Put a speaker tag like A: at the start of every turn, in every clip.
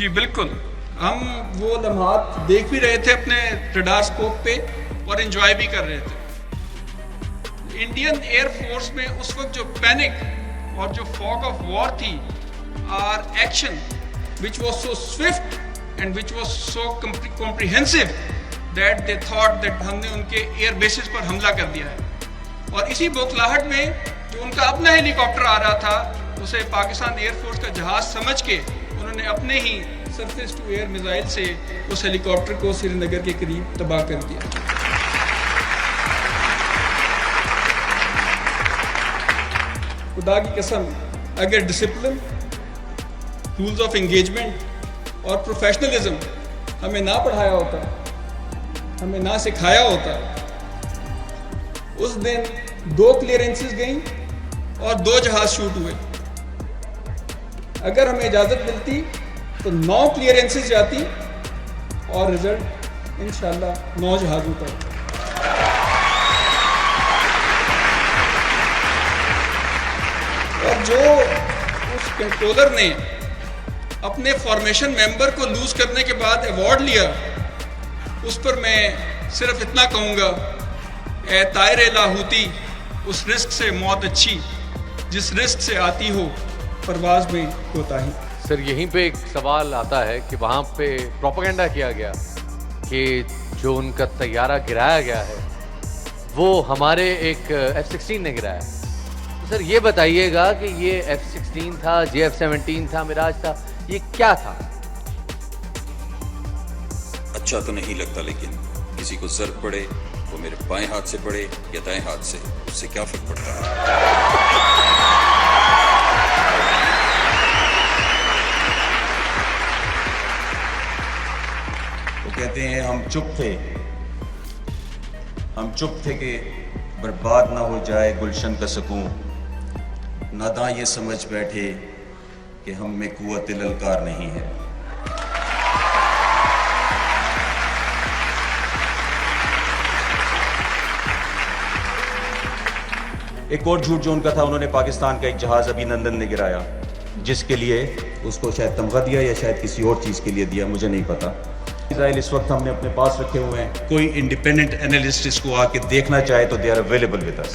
A: जी बिल्कुल, हम वो लम्हात देख भी रहे थे अपने रडार स्कोप पे और एंजॉय भी कर रहे थे। इंडियन एयरफोर्स में उस वक्त जो पैनिक और जो फॉग ऑफ वॉर थी, our action which was so swift and which was so comprehensive that they thought that हमने उनके एयर बेसिस पर हमला कर दिया है। और इसी बौखलाहट में जो उनका अपना हेलीकॉप्टर आ रहा था, उसे पाकिस्तान एयरफोर्स का जहाज समझ के उन्होंने अपने ही सरफेस टू एयर मिसाइल से उस हेलीकॉप्टर को श्रीनगर के करीब तबाह कर दिया। खुदा की कसम, अगर डिसिप्लिन, रूल्स ऑफ एंगेजमेंट और प्रोफेशनलिज्म हमें ना पढ़ाया होता, हमें ना सिखाया होता, उस दिन 2 क्लियरेंसेस गई और 2 जहाज शूट हुए। अगर हमें इजाज़त मिलती तो 9 क्लियरेंसेस जाती और रिजल्ट इंशाल्लाह 9 जहाज़ों का। और जो उस कंट्रोलर ने अपने फॉर्मेशन मेंबर को लूज करने के बाद अवार्ड लिया, उस पर मैं सिर्फ इतना कहूँगा, ए तायर लाहूती, उस रिस्क से मौत अच्छी जिस रिस्क से आती हो परवाज में कोताही।
B: सर, यहीं पे एक सवाल आता है कि वहाँ पे प्रोपेगेंडा किया गया कि जो उनका तैयारा गिराया गया है वो हमारे एक F-16 ने गिराया। तो सर ये बताइएगा कि ये F-16 था, JF-17 था, मिराज था, ये क्या था?
C: अच्छा तो नहीं लगता, लेकिन किसी को जर्ब पड़े वो मेरे बाएं हाथ से पड़े या दाएं हाथ से, उससे क्या फर्क पड़ता है? कहते हैं हम चुप थे कि बर्बाद ना हो जाए गुलशन का सुकून, नादां ये समझ बैठे कि हम में कुव्वत ललकार नहीं है। एक और झूठ जो उनका था, उन्होंने पाकिस्तान का एक जहाज अभिनंदन ने गिराया, जिसके लिए उसको शायद तमगा दिया या शायद किसी और चीज के लिए दिया, मुझे नहीं पता। मिसाइल इस वक्त हमने अपने पास रखे हुए हैं, कोई इंडिपेंडेंट एनालिस्ट इसको आके देखना चाहे तो they are available with us.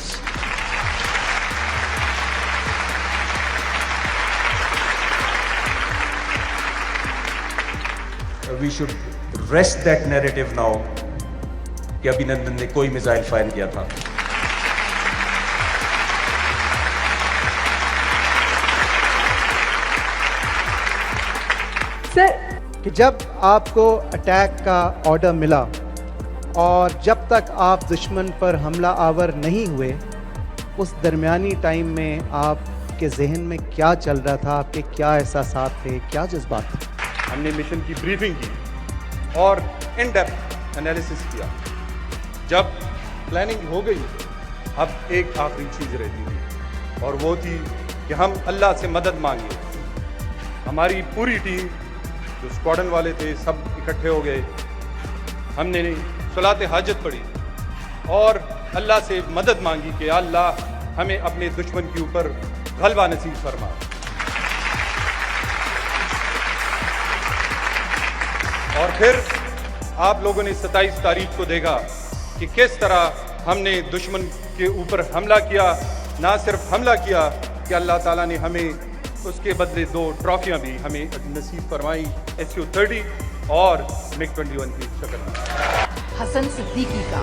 C: We should rest that narrative now कि अभिनंदन ने कोई मिसाइल फायर किया था।
D: सर, कि जब आपको अटैक का ऑर्डर मिला और जब तक आप दुश्मन पर हमला आवर नहीं हुए, उस दरमियानी टाइम में आपके जहन में क्या चल रहा था, आपके क्या एहसासात थे, क्या जज्बात थे?
E: हमने मिशन की ब्रीफिंग की और इन डेप्थ एनालिसिस किया। जब प्लानिंग हो गई, अब एक आखिरी चीज़ रहती थी और वो थी कि हम अल्लाह से मदद मांगे। हमारी पूरी टीम, जो स्क्वाडन वाले थे, सब इकट्ठे हो गए। हमने सलात हाजत पढ़ी और अल्लाह से मदद मांगी कि अल्लाह हमें अपने दुश्मन के ऊपर गलबा नसीब फरमा। और फिर आप लोगों ने 27 तारीख को देखा कि किस तरह हमने दुश्मन के ऊपर हमला किया। ना सिर्फ हमला किया कि अल्लाह ताला ने हमें उसके बदले 2 ट्रॉफियां भी हमें नसीब फरमाई, SU-30 और MiG-21 की शक्ल में।
F: हसन सिद्दीकी का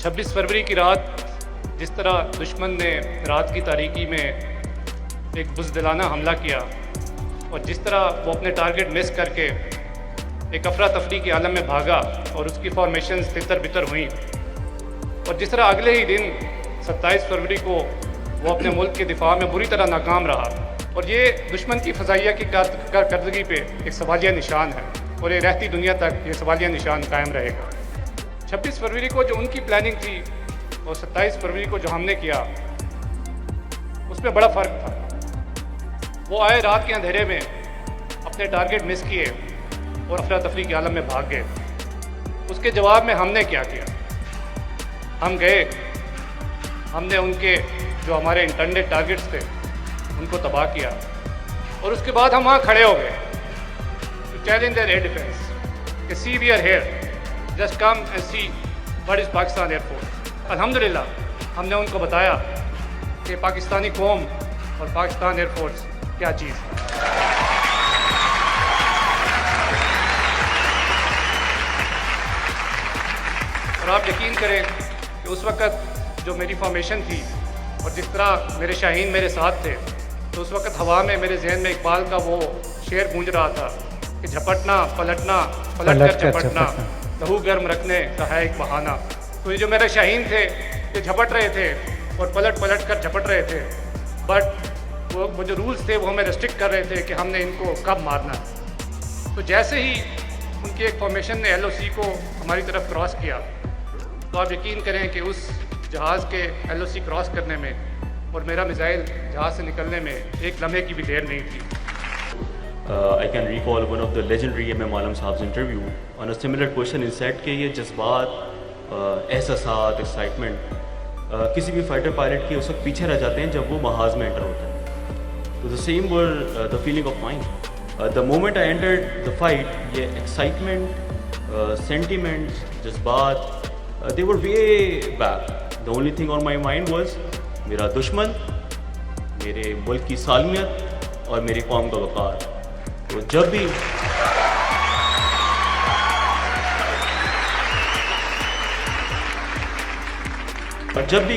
G: छब्बीस फरवरी की रात जिस तरह दुश्मन ने रात की तारीकी में एक बुज़दिलाना हमला किया और जिस तरह वो अपने टारगेट मिस करके एक अफरा तफरी के आलम में भागा और उसकी फॉर्मेशंस तितर बितर हुई, और जिस तरह अगले ही दिन 27 फरवरी को वो अपने मुल्क के दिफा में बुरी तरह नाकाम रहा, और ये दुश्मन की फ़ज़ाइया की कारकर्दगी पे एक सवालिया निशान है, और ये रहती दुनिया तक ये सवालिया निशान कायम रहेगा। 26 फरवरी को जो उनकी प्लानिंग थी और 27 फरवरी को जो हमने किया, उसमें बड़ा फ़र्क था। वो आए रात के अंधेरे में, अपने टारगेट मिस किए और अफरा तफरी के आलम में भाग गए। उसके जवाब में हमने क्या किया? हम गए, हमने उनके जो हमारे इंटरनेट टारगेट्स थे उनको तबाह किया, और उसके बाद हम वहाँ खड़े हो गए to challenge their air defence कि see we are here, just come and see what is Pakistan air force. अल्हम्दुलिल्लाह हमने उनको बताया कि पाकिस्तानी कौम और पाकिस्तान एयरफोर्स क्या चीज़ है। और आप यकीन करें कि उस वक़्त जो मेरी फॉर्मेशन थी और जिस तरह मेरे शाहीन मेरे साथ थे, तो उस वक़्त हवा में मेरे जहन में इकबाल का वो शेर गूंज रहा था कि झपटना पलटना, पलट कर झपटना, लहू गर्म रखने का है एक बहाना। तो ये जो मेरे शाहीन थे ये झपट रहे थे और पलट कर झपट रहे थे, बट वो जो रूल्स थे वो हमें रिस्ट्रिक्ट कर रहे थे कि हमने इनको कब मारना है। तो जैसे ही उनकी एक फॉर्मेशन ने LOC को हमारी तरफ क्रॉस किया, तो आप यकीन करें कि उस जहाज़ के LOC क्रॉस करने में और मेरा मिसाइल जहाज़ से निकलने में एक लम्हे की भी देर नहीं थी।
C: I can recall one of the legendary MM Alam Saab's interview on a similar question. He said कि ये जज्बात, एहसासात, एक्साइटमेंट किसी भी फाइटर पायलट के उस वक्त पीछे रह जाते हैं जब वो महाज में एंटर होता है। तो the same were the feeling of mind the moment I entered the fight. ये एक्साइटमेंट, सेंटिमेंट्स, जज्बात, they were way back. The only thing on my mind was मेरा दुश्मन, मेरे मुल्क की सालमियत और मेरी कौम का वक़ार। तो जब भी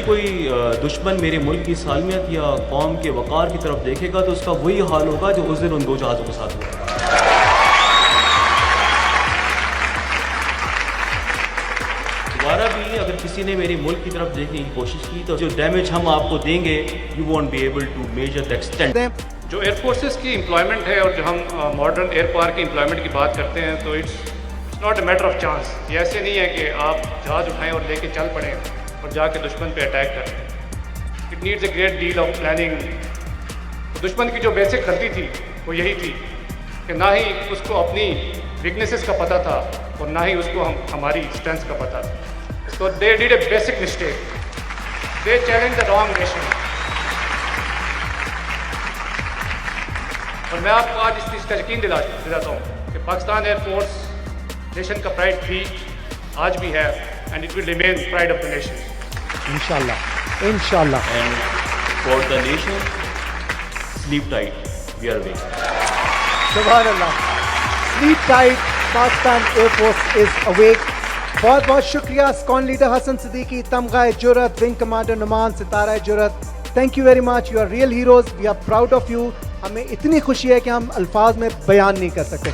C: कोई दुश्मन मेरे मुल्क की सालमियत या कौम के वक़ार की तरफ देखेगा तो उसका वही हाल होगा जो उस दिन उन दो जहाज़ों के साथ हुआ। दोबारा भी अगर किसी ने मेरे मुल्क की तरफ देखने की कोशिश की तो जो डैमेज हम आपको देंगे, you won't be able to measure the extent.
G: जो एयरफोर्सेस की एम्प्लॉयमेंट है और जो हम मॉडर्न एयर पावर की एम्प्लॉयमेंट की बात करते हैं, तो it's not a matter of chance. ये ऐसे नहीं है कि आप जहाज़ उठाएं और लेके चल पड़ें और जाके दुश्मन पे अटैक करें। It needs a great deal of planning. तो दुश्मन की जो बेसिक गलती थी वो यही थी कि ना ही उसको अपनी वीकनेसेस का पता था और ना ही उसको हमारी स्ट्रेंथ का पता था। तो they did a basic mistake, they challenge the wrong nation. और मैं आपको आज इस चीज़ का यकीन दिलाता हूँ कि पाकिस्तान एयरफोर्स नेशन का प्राइड थी, आज भी है, and it will remain pride of the nation.
D: इंशाल्लाह, इंशाल्लाह।
C: And for the nation, sleep tight, we are waiting.
D: सुभान अल्लाह। Sleep tight, Pakistan air force is awake. बहुत बहुत शुक्रिया स्क्वाड लीडर हसन सिद्दीकी, तमगा जुर्रत, विंग कमांडर नुमान, सितारा जुर्रत। Thank you very much, you are real heroes, we are proud of you. हमें इतनी खुशी है कि हम अल्फाज में बयान नहीं कर सकते।